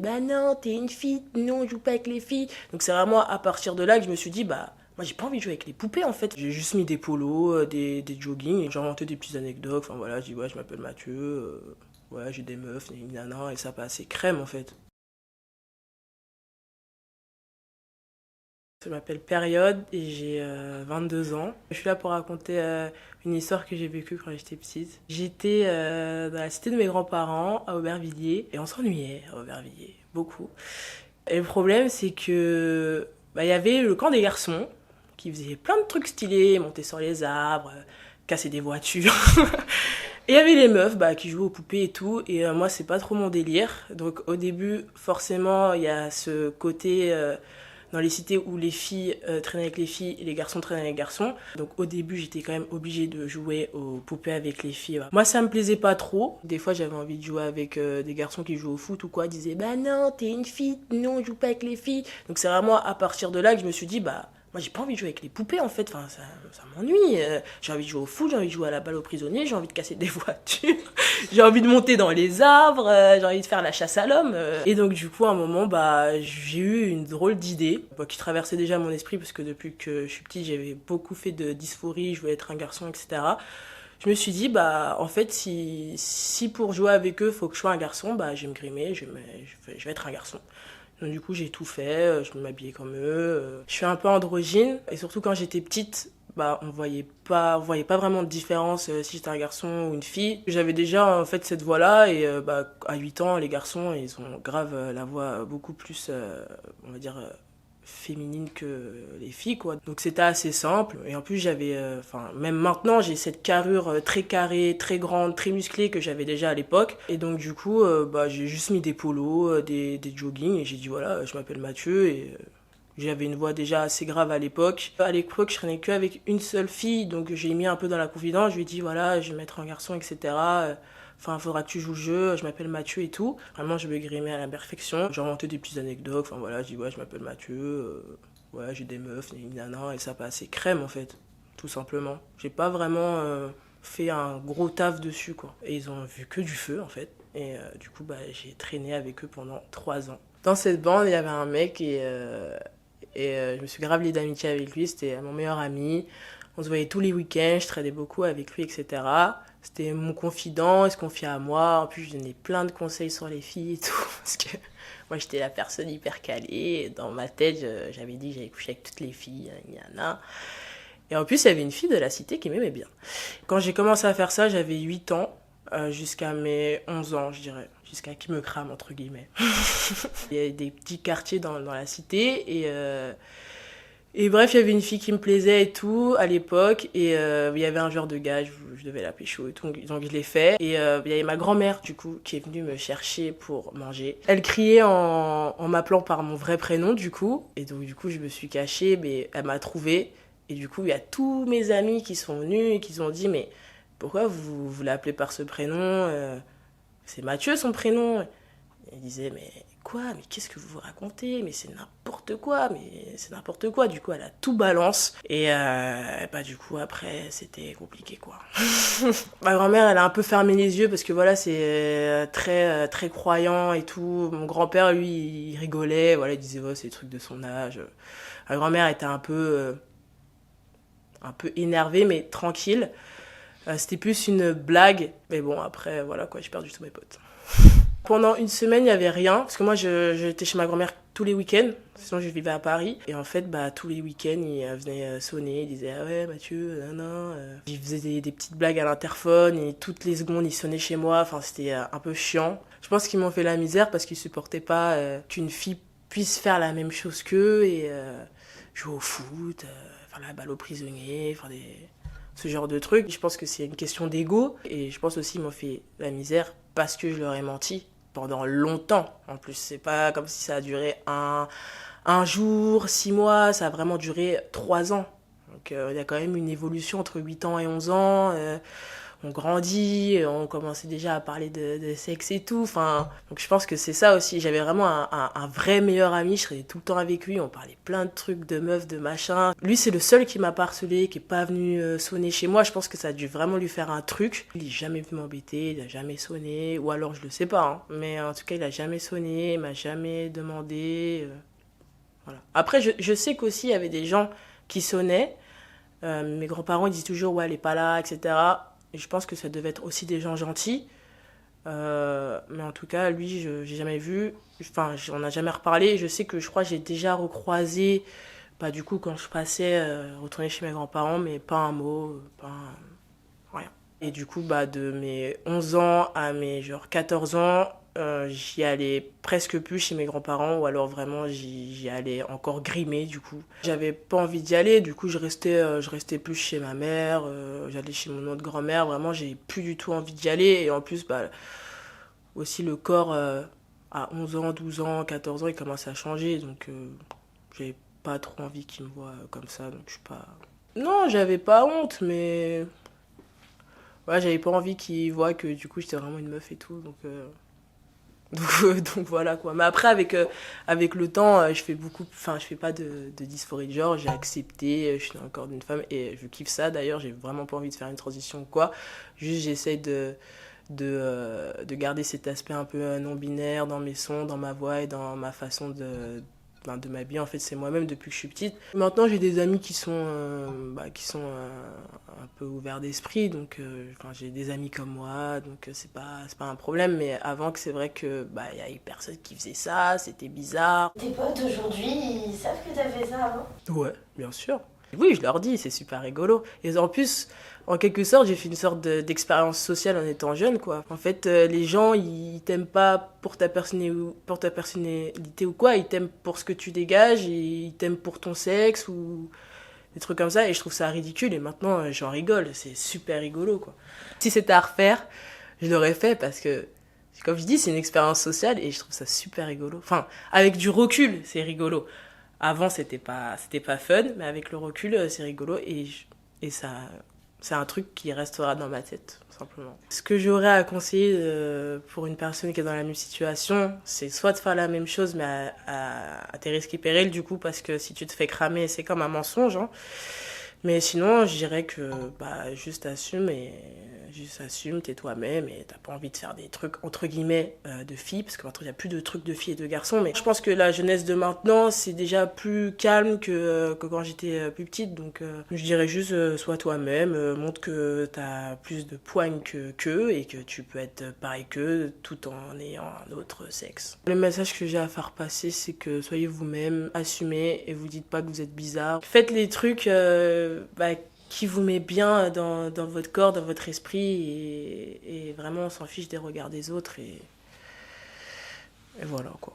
Bah non, t'es une fille, non, on joue pas avec les filles. Donc c'est vraiment à partir de là que je me suis dit, bah, moi j'ai pas envie de jouer avec les poupées en fait. J'ai juste mis des polos, des joggings, et j'ai inventé des petites anecdotes. Enfin voilà, je dis, ouais, je m'appelle Mathieu, ouais, j'ai des meufs, une nana, et ça passait crème en fait. Je m'appelle Période et j'ai 22 ans. Je suis là pour raconter une histoire que j'ai vécue quand j'étais petite. J'étais dans la cité de mes grands-parents à Aubervilliers et on s'ennuyait à Aubervilliers, beaucoup. Et le problème, c'est que bah, y avait le camp des garçons qui faisait plein de trucs stylés, monter sur les arbres, casser des voitures. Et il y avait les meufs bah, qui jouaient aux poupées et tout. Et moi, c'est pas trop mon délire. Donc au début, forcément, il y a ce côté dans les cités où les filles traînaient avec les filles et les garçons traînaient avec les garçons. Donc au début, j'étais quand même obligée de jouer aux poupées avec les filles. Moi, ça me plaisait pas trop. Des fois, j'avais envie de jouer avec des garçons qui jouent au foot ou quoi. Ils disaient, bah non, t'es une fille, non, on joue pas avec les filles. Donc c'est vraiment à partir de là que je me suis dit, bah moi j'ai pas envie de jouer avec les poupées en fait, enfin, ça m'ennuie. J'ai envie de jouer au foot, j'ai envie de jouer à la balle aux prisonniers, j'ai envie de casser des voitures, j'ai envie de monter dans les arbres, j'ai envie de faire la chasse à l'homme. Et donc du coup à un moment bah j'ai eu une drôle d'idée qui traversait déjà mon esprit parce que depuis que je suis petite j'avais beaucoup fait de dysphorie, je voulais être un garçon, etc. Je me suis dit bah en fait si pour jouer avec eux faut que je sois un garçon, bah je vais me grimer, je vais être un garçon. Donc du coup j'ai tout fait, je m'habillais comme eux. Je suis un peu androgyne et surtout quand j'étais petite, bah on voyait pas vraiment de différence si j'étais un garçon ou une fille. J'avais déjà en fait cette voix-là et bah à 8 ans les garçons ils ont grave la voix beaucoup plus on va dire féminine que les filles quoi. Donc c'était assez simple et en plus j'avais enfin même maintenant j'ai cette carrure très carrée, très grande, très musclée que j'avais déjà à l'époque et donc du coup bah j'ai juste mis des polos, des joggings et j'ai dit voilà, je m'appelle Mathieu et j'avais une voix déjà assez grave à l'époque. À l'époque, je traînais que avec une seule fille, donc j'ai mis un peu dans la confidence. Je lui ai dit, voilà, je vais mettre un garçon, etc. Enfin, faudra que tu joues le jeu, je m'appelle Mathieu et tout. Vraiment, je me grimais à la perfection. J'ai inventé des petites anecdotes. Enfin, voilà, je dis, ouais, je m'appelle Mathieu. Ouais, j'ai des meufs, une nana, et ça passait crème, en fait. Tout simplement. J'ai pas vraiment fait un gros taf dessus, quoi. Et ils ont vu que du feu, en fait. Et du coup, bah, j'ai traîné avec eux pendant 3 ans. Dans cette bande, il y avait un mec et je me suis grave liée d'amitié avec lui. C'était mon meilleur ami. On se voyait tous les week-ends, je traînais beaucoup avec lui, etc. C'était mon confident, il se confiait à moi. En plus, je donnais plein de conseils sur les filles et tout. Parce que moi, j'étais la personne hyper calée. Dans ma tête, j'avais dit que j'allais coucher avec toutes les filles. Yana. Et en plus, il y avait une fille de la cité qui m'aimait bien. Quand j'ai commencé à faire ça, j'avais 8 ans, jusqu'à mes 11 ans, je dirais. Jusqu'à qui me crame, entre guillemets. Il y a des petits quartiers dans la cité et bref, il y avait une fille qui me plaisait et tout à l'époque et il y avait un genre de gars, je devais la pécho et tout, donc je l'ai fait. Et il y avait ma grand-mère du coup qui est venue me chercher pour manger. Elle criait en m'appelant par mon vrai prénom du coup et donc du coup je me suis cachée mais elle m'a trouvée et du coup il y a tous mes amis qui sont venus et qui ont dit mais pourquoi vous l'appelez par ce prénom c'est Mathieu son prénom. Il disait, mais quoi? Mais qu'est-ce que vous vous racontez? Mais c'est n'importe quoi, mais c'est n'importe quoi. Du coup, elle a tout balance. Et bah du coup, après, c'était compliqué, quoi. Ma grand-mère, elle a un peu fermé les yeux parce que voilà, c'est très croyant et tout. Mon grand-père, lui, il rigolait. Voilà, il disait, ouais, c'est des trucs de son âge. Ma grand-mère était un peu énervée, mais tranquille. C'était plus une blague. Mais bon, après, voilà, quoi, j'ai perdu tous mes potes. Pendant une semaine, il n'y avait rien, parce que moi, j'étais chez ma grand-mère tous les week-ends, sinon je vivais à Paris. Et en fait, bah, tous les week-ends, il venait sonner, il disait ah ouais, Mathieu, nan, nan. Il faisait des petites blagues à l'interphone, et toutes les secondes, il sonnait chez moi, enfin, c'était un peu chiant. Je pense qu'ils m'ont fait la misère parce qu'ils supportaient pas qu'une fille puisse faire la même chose qu'eux, et jouer au foot, faire la balle aux prisonniers, faire ce genre de trucs. Je pense que c'est une question d'ego, et je pense aussi qu'ils m'ont fait la misère parce que je leur ai menti pendant longtemps. En plus, c'est pas comme si ça a duré un jour, 6 mois, ça a vraiment duré 3 ans. Donc il y a quand même une évolution entre 8 ans et 11 ans. on grandit, on commençait déjà à parler de sexe et tout. Enfin, donc je pense que c'est ça aussi. J'avais vraiment un vrai meilleur ami, je serais tout le temps avec lui, on parlait plein de trucs, de meufs, de machin. Lui, c'est le seul qui m'a pas harcelé, qui est pas venu sonner chez moi. Je pense que ça a dû vraiment lui faire un truc. Il est jamais venu m'embêter, il a jamais sonné, ou alors je le sais pas, hein. Mais en tout cas, il a jamais sonné, il m'a jamais demandé. Voilà. Après, je sais qu'aussi, il y avait des gens qui sonnaient. Mes grands-parents ils disent toujours, ouais, elle est pas là, etc. Et je pense que ça devait être aussi des gens gentils. Mais en tout cas, lui, j'ai jamais vu. Enfin, on n'a jamais reparlé. Je sais que je crois que j'ai déjà recroisé, bah, du coup, quand je passais, retourner chez mes grands-parents, mais pas un mot, pas rien. Et du coup, bah, de mes 11 ans à mes genre 14 ans, j'y allais presque plus chez mes grands-parents, ou alors vraiment j'y allais encore grimer du coup. J'avais pas envie d'y aller, du coup je restais plus chez ma mère, j'allais chez mon autre grand-mère, vraiment j'ai plus du tout envie d'y aller. Et en plus, bah, aussi le corps à 11 ans, 12 ans, 14 ans, il commence à changer, donc j'avais pas trop envie qu'il me voit comme ça, donc je suis pas... Non, j'avais pas honte, mais ouais, j'avais pas envie qu'il voit que du coup j'étais vraiment une meuf et tout, donc voilà quoi. Mais après, avec le temps, je fais beaucoup, enfin, je fais pas de dysphorie de genre, j'ai accepté, je suis dans le corps d'une femme et je kiffe ça. D'ailleurs, j'ai vraiment pas envie de faire une transition ou quoi. Juste, j'essaye de garder cet aspect un peu non-binaire dans mes sons, dans ma voix et dans ma façon de m'habiller. En fait, c'est moi-même depuis que je suis petite. Maintenant, j'ai des amis qui sont un peu ouverts d'esprit, donc enfin, j'ai des amis comme moi, donc c'est pas un problème. Mais avant, que c'est vrai que bah, y a eu personne qui faisait ça, c'était bizarre. Tes potes aujourd'hui, ils savent que t'as fait ça avant? Ouais, bien sûr. Oui, je leur dis, c'est super rigolo. Et en plus, en quelque sorte, j'ai fait une sorte d'expérience sociale en étant jeune, quoi. En fait, les gens, ils t'aiment pas pour ta personnalité ou quoi, ils t'aiment pour ce que tu dégages, et ils t'aiment pour ton sexe ou des trucs comme ça. Et je trouve ça ridicule. Et maintenant, j'en rigole. C'est super rigolo, quoi. Si c'était à refaire, je l'aurais fait parce que, comme je dis, c'est une expérience sociale et je trouve ça super rigolo. Enfin, avec du recul, c'est rigolo. Avant, c'était pas fun, mais avec le recul, c'est rigolo et ça, c'est un truc qui restera dans ma tête, tout simplement. Ce que j'aurais à conseiller pour une personne qui est dans la même situation, c'est soit de faire la même chose, mais à tes risques et périls, du coup, parce que si tu te fais cramer, c'est comme un mensonge, hein. Mais sinon, je dirais que bah, juste assume, t'es toi-même et t'as pas envie de faire des trucs entre guillemets de filles, parce que maintenant il n'y a plus de trucs de filles et de garçons. Mais je pense que la jeunesse de maintenant, c'est déjà plus calme que quand j'étais plus petite. Donc je dirais juste sois toi-même, montre que t'as plus de poigne qu'eux et que tu peux être pareil qu'eux tout en ayant un autre sexe. Le message que j'ai à faire passer, c'est que soyez vous-même, assumez et vous dites pas que vous êtes bizarre. Faites les trucs bah, qui vous met bien dans votre corps, dans votre esprit, et vraiment on s'en fiche des regards des autres, et voilà quoi.